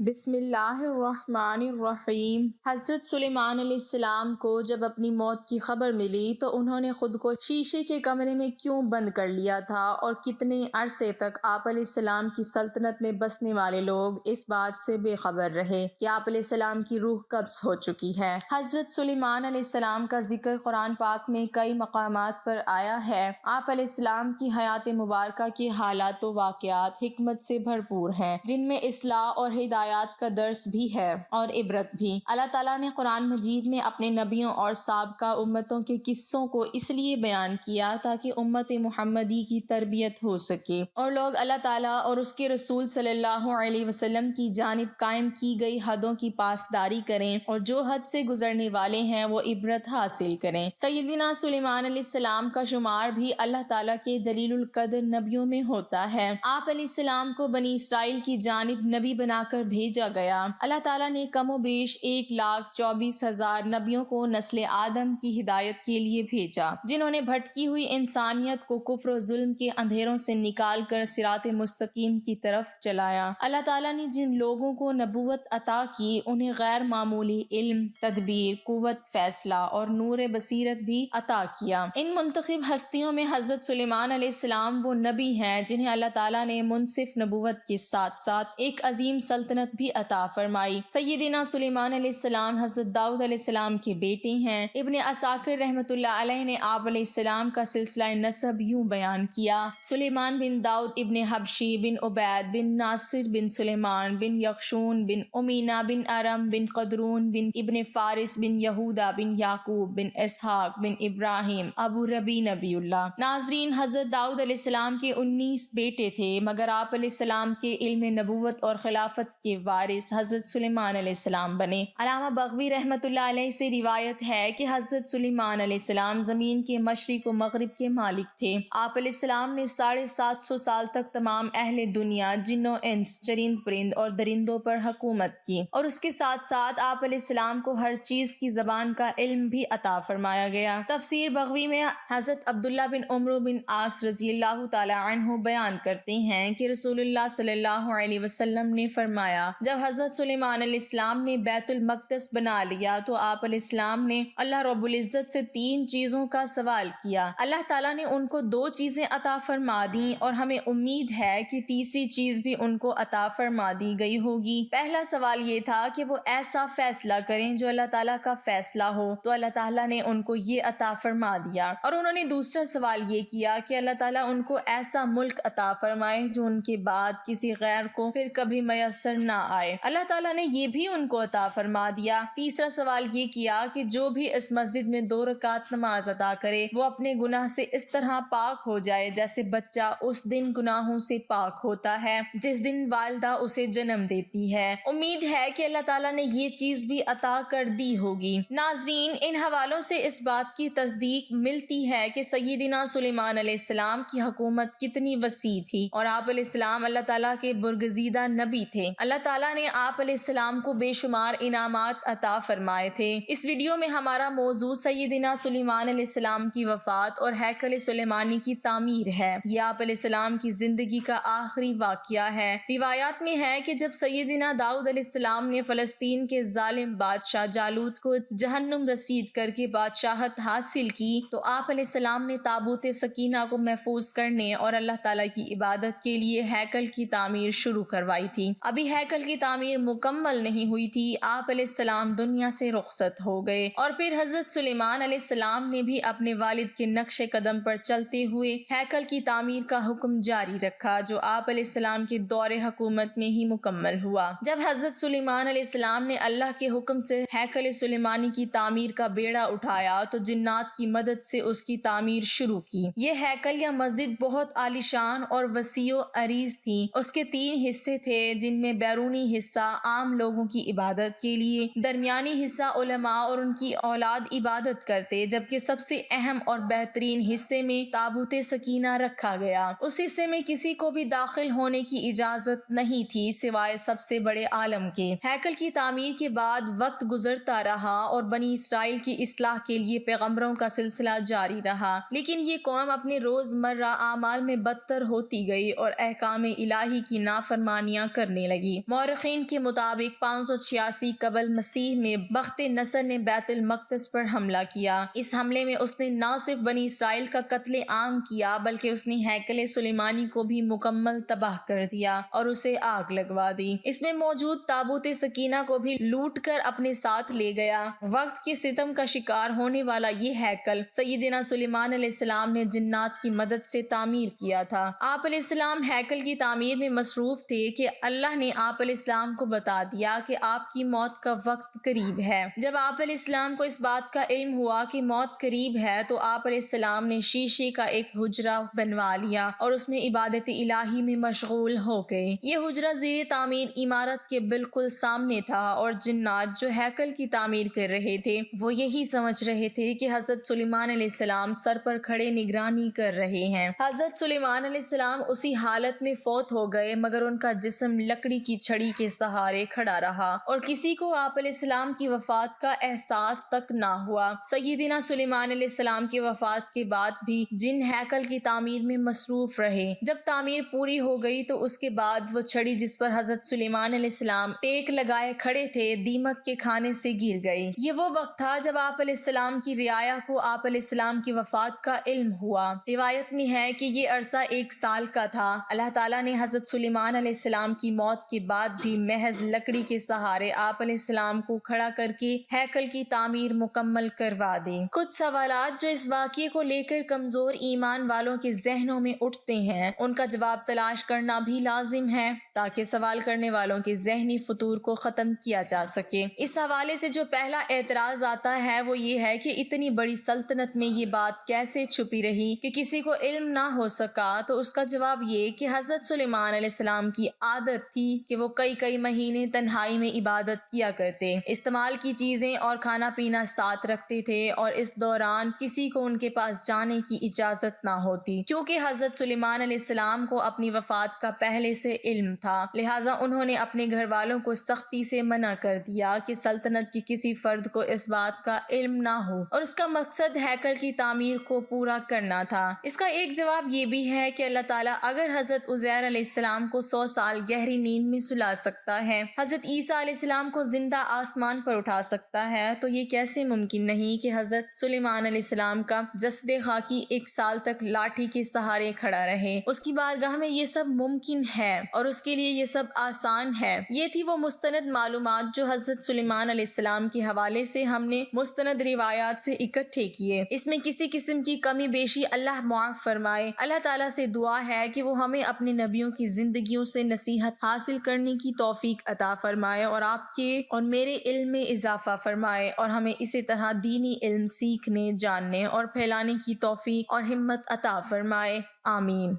بسم اللہ الرحمن الرحیم۔ حضرت سلیمان علیہ السلام کو جب اپنی موت کی خبر ملی تو انہوں نے خود کو شیشے کے کمرے میں کیوں بند کر لیا تھا اور کتنے عرصے تک آپ علیہ السلام کی سلطنت میں بسنے والے لوگ اس بات سے بے خبر رہے کہ آپ علیہ السلام کی روح قبض ہو چکی ہے۔ حضرت سلیمان علیہ السلام کا ذکر قرآن پاک میں کئی مقامات پر آیا ہے۔ آپ علیہ السلام کی حیات مبارکہ کے حالات و واقعات حکمت سے بھرپور ہیں، جن میں اصلاح اور ہدایات کا درس بھی ہے اور عبرت بھی۔ اللہ تعالیٰ نے قرآن مجید میں اپنے نبیوں اور سابقہ امتوں کے قصوں کو اس لیے بیان کیا تاکہ امت محمدی کی تربیت ہو سکے اور لوگ اللہ تعالیٰ اور اس کے رسول صلی اللہ علیہ وسلم کی جانب قائم کی گئی حدوں کی پاسداری کریں اور جو حد سے گزرنے والے ہیں وہ عبرت حاصل کریں۔ سیدنا سلیمان علیہ السلام کا شمار بھی اللہ تعالیٰ کے جلیل القدر نبیوں میں ہوتا ہے۔ آپ علیہ السلام کو بنی اسرائیل کی جانب نبی بنا کر بھیجا گیا۔ اللہ تعالیٰ نے کم و بیش 1,24,000 نبیوں کو نسل آدم کی ہدایت کے لیے بھیجا، جنہوں نے بھٹکی ہوئی انسانیت کو کفر و ظلم کے اندھیروں سے نکال کر صراط مستقیم کی طرف چلایا۔ اللہ تعالیٰ نے جن لوگوں کو نبوت عطا کی انہیں غیر معمولی علم، تدبیر، قوت فیصلہ اور نور بصیرت بھی عطا کیا۔ ان منتخب ہستیوں میں حضرت سلیمان علیہ السلام وہ نبی ہیں جنہیں اللہ تعالیٰ نے منصف نبوت کے ساتھ ساتھ ایک عظیم سلطنت بھی عطا فرمائی۔ سیدنا سلیمان علیہ السلام حضرت داؤد علیہ السلام کے بیٹے ہیں۔ ابن عساکر رحمۃ اللہ علیہ نے آپ علیہ السلام کا سلسلہ نسب یوں بیان کیا: سلیمان بن داؤد ابن حبشی بن عبید بن ناصر بن سلیمان بن یقشون بن امینا بن ارم بن قدرون بن ابن فارس بن یہودا بن یعقوب بن اسحاق بن ابراہیم ابو ربی نبی اللہ۔ ناظرین، حضرت داؤد علیہ السلام کے 19 بیٹے تھے، مگر آپ علیہ السلام کے علم نبوت اور خلافت کے وارث حضرت سلیمان علیہ السلام بنے۔ علامہ بغوی رحمۃ اللہ علیہ سے روایت ہے کہ حضرت سلیمان علیہ السلام زمین کے مشرق و مغرب کے مالک تھے۔ آپ علیہ السلام نے 750 سال تک تمام اہل دنیا، جن و انس، چرند پرند اور درندوں پر حکومت کی، اور اس کے ساتھ ساتھ آپ علیہ السلام کو ہر چیز کی زبان کا علم بھی عطا فرمایا گیا۔ تفسیر بغوی میں حضرت عبداللہ بن عمرو بن عاص رضی اللہ تعالی عنہ بیان کرتے ہیں کہ رسول اللہ صلی اللہ علیہ وسلم نے فرمایا، جب حضرت سلیمان علیہ السلام نے بیت المقدس بنا لیا تو آپ علیہ السلام نے اللہ رب العزت سے 3 چیزوں کا سوال کیا۔ اللہ تعالیٰ نے ان کو 2 چیزیں عطا فرما دیں اور ہمیں امید ہے کہ تیسری چیز بھی ان کو عطا فرما دی گئی ہوگی۔ پہلا سوال یہ تھا کہ وہ ایسا فیصلہ کریں جو اللہ تعالیٰ کا فیصلہ ہو، تو اللہ تعالیٰ نے ان کو یہ عطا فرما دیا، اور انہوں نے دوسرا سوال یہ کیا کہ اللہ تعالیٰ ان کو ایسا ملک عطا فرمائے جو ان کے بعد کسی غیر کو پھر کبھی میسر نہ آئے۔ اللہ تعالیٰ نے یہ بھی ان کو عطا فرما دیا۔ تیسرا سوال یہ کیا کہ جو بھی اس مسجد میں 2 رکعت نماز ادا کرے وہ اپنے گناہ سے اس طرح پاک ہو جائے جیسے بچہ اس دن گناہوں سے پاک ہوتا ہے جس دن والدہ اسے جنم دیتی ہے۔ امید ہے کہ اللہ تعالیٰ نے یہ چیز بھی عطا کر دی ہوگی۔ ناظرین، ان حوالوں سے اس بات کی تصدیق ملتی ہے کہ سیدنا سلیمان علیہ السلام کی حکومت کتنی وسیع تھی اور آپ علیہ السلام اللہ تعالیٰ کے برگزیدہ نبی تھے۔ اللہ تعالیٰ نے آپ علیہ السلام کو بے شمار انعامات عطا فرمائے تھے۔ اس ویڈیو میں ہمارا موضوع سیدنا سلیمان علیہ السلام کی وفات اور ہیکل سلیمانی کی تعمیر ہے۔ یہ آپ علیہ السلام کی زندگی کا آخری واقعہ ہے۔ روایات میں ہے کہ جب سیدنا داؤد علیہ السلام نے فلسطین کے ظالم بادشاہ جالوت کو جہنم رسید کر کے بادشاہت حاصل کی تو آپ علیہ السلام نے تابوت سکینہ کو محفوظ کرنے اور اللہ تعالیٰ کی عبادت کے لیے ہیکل کی تعمیر شروع کروائی تھی۔ ابھی ہیکل کی تعمیر مکمل نہیں ہوئی تھی، آپ علیہ السلام دنیا سے رخصت ہو گئے، اور پھر حضرت سلیمان علیہ السلام نے بھی اپنے والد کے نقش قدم پر چلتے ہوئے ہیکل کی تعمیر کا حکم جاری رکھا، جو آپ علیہ السلام کے دور حکومت میں ہی مکمل ہوا۔ جب حضرت سلیمان علیہ السلام نے اللہ کے حکم سے ہیکل سلیمانی کی تعمیر کا بیڑا اٹھایا تو جنات کی مدد سے اس کی تعمیر شروع کی۔ یہ ہیکل یا مسجد بہت عالیشان اور وسیع و عریض تھی۔ اس کے 3 حصے تھے، جن میں بیرونی حصہ عام لوگوں کی عبادت کے لیے، درمیانی حصہ علماء اور ان کی اولاد عبادت کرتے، جبکہ سب سے اہم اور بہترین حصے میں تابوت سکینہ رکھا گیا۔ اس حصے میں کسی کو بھی داخل ہونے کی اجازت نہیں تھی سوائے سب سے بڑے عالم کے۔ ہیکل کی تعمیر کے بعد وقت گزرتا رہا اور بنی اسرائیل کی اصلاح کے لیے پیغمبروں کا سلسلہ جاری رہا، لیکن یہ قوم اپنے روزمرہ اعمال میں بدتر ہوتی گئی اور احکام الہی کی نافرمانیاں کرنے لگی۔ مورخین کے مطابق 586 قبل مسیح میں بخت نصر نے بیت المقدس پر حملہ کیا۔ اس حملے میں اس نے نہ صرف بنی اسرائیل کا قتل عام کیا بلکہ اس نے ہیکل سلیمانی کو بھی مکمل تباہ کر دیا اور اسے آگ لگوا دی۔ اس میں موجود تابوت سکینہ کو بھی لوٹ کر اپنے ساتھ لے گیا۔ وقت کے ستم کا شکار ہونے والا یہ ہیکل سیدنا سلیمان علیہ السلام نے جنات کی مدد سے تعمیر کیا تھا۔ آپ علیہ السلام ہیکل کی تعمیر میں مصروف تھے کہ اللہ نے آپ علیہ السلام کو بتا دیا کہ آپ کی موت کا وقت قریب ہے۔ جب آپ علیہ السلام کو اس بات کا علم ہوا کہ موت قریب ہے تو آپ علیہ السلام نے شیشے کا ایک حجرہ بنوا لیا اور اس میں عبادت الہی میں مشغول ہو گئے۔ یہ حجرہ زیر تعمیر عمارت کے بالکل سامنے تھا اور جنات جو ہیکل کی تعمیر کر رہے تھے وہ یہی سمجھ رہے تھے کہ حضرت سلیمان علیہ السلام سر پر کھڑے نگرانی کر رہے ہیں۔ حضرت سلیمان علیہ السلام اسی حالت میں فوت ہو گئے مگر ان کا جسم لکڑی کی چھڑی کے سہارے کھڑا رہا اور کسی کو آپ علیہ السلام کی وفات کا احساس تک نہ ہوا۔ سیدنا سلیمان علیہ السلام کی وفات کے بعد بھی جن ہیکل کی تعمیر میں مصروف رہے۔ جب تعمیر پوری ہو گئی تو اس کے بعد وہ چھڑی جس پر حضرت سلیمان علیہ السلام ٹیک لگائے کھڑے تھے دیمک کے کھانے سے گر گئی۔ یہ وہ وقت تھا جب آپ علیہ السلام کی رعایا کو آپ علیہ السلام کی وفات کا علم ہوا۔ روایت میں ہے کہ یہ عرصہ 1 سال کا تھا۔ اللہ تعالیٰ نے حضرت سلیمان علیہ السلام کی موت کے بعد بھی محض لکڑی کے سہارے آپ علیہ السلام کو کھڑا کر کے ہیکل کی تعمیر مکمل کروا دی۔ کچھ سوالات جو اس واقعے کو لے کر کمزور ایمان والوں کے ذہنوں میں اٹھتے ہیں ان کا جواب تلاش کرنا بھی لازم ہے تاکہ سوال کرنے والوں کے ذہنی فطور کو ختم کیا جا سکے۔ اس حوالے سے جو پہلا اعتراض آتا ہے وہ یہ ہے کہ اتنی بڑی سلطنت میں یہ بات کیسے چھپی رہی کہ کسی کو علم نہ ہو سکا؟ تو اس کا جواب یہ کہ حضرت سلیمان علیہ السلام کی عادت تھی کہ وہ کئی مہینے تنہائی میں عبادت کیا کرتے، استعمال کی چیزیں اور کھانا پینا ساتھ رکھتے تھے اور اس دوران کسی کو ان کے پاس جانے کی اجازت نہ ہوتی کیونکہ حضرت سلیمان علیہ السلام کو اپنی وفات کا پہلے سے علم تھا، لہٰذا انہوں نے اپنے گھر والوں کو سختی سے منع کر دیا کہ سلطنت کی کسی فرد کو اس بات کا علم نہ ہو اور اس کا مقصد ہیکل کی تعمیر کو پورا کرنا تھا۔ اس کا ایک جواب یہ بھی ہے کہ اللہ تعالیٰ اگر حضرت عزیر علیہ السلام کو 100 سال گہری نیند میں سلا سکتا ہے، حضرت عیسیٰ علیہ السلام کو زندہ آسمان پر اٹھا سکتا ہے تو یہ کیسے ممکن نہیں کہ حضرت سلیمان علیہ السلام کا جسد خاکی 1 سال تک لاٹھی کے سہارے کھڑا رہے؟ اس کی بارگاہ میں یہ سب ممکن ہے اور اس کے لیے یہ سب آسان ہے۔ یہ تھی وہ مستند معلومات جو حضرت سلیمان علیہ السلام کے حوالے سے ہم نے مستند روایات سے اکٹھے کیے۔ اس میں کسی قسم کی کمی بیشی اللہ معاف فرمائے۔ اللہ تعالیٰ سے دعا ہے کہ وہ ہمیں اپنے نبیوں کی زندگیوں سے نصیحت حاصل کرنے کی توفیق عطا فرمائے اور آپ کے اور میرے علم میں اضافہ فرمائے اور ہمیں اسی طرح دینی علم سیکھنے، جاننے اور پھیلانے کی توفیق اور ہمت عطا فرمائے۔ آمین۔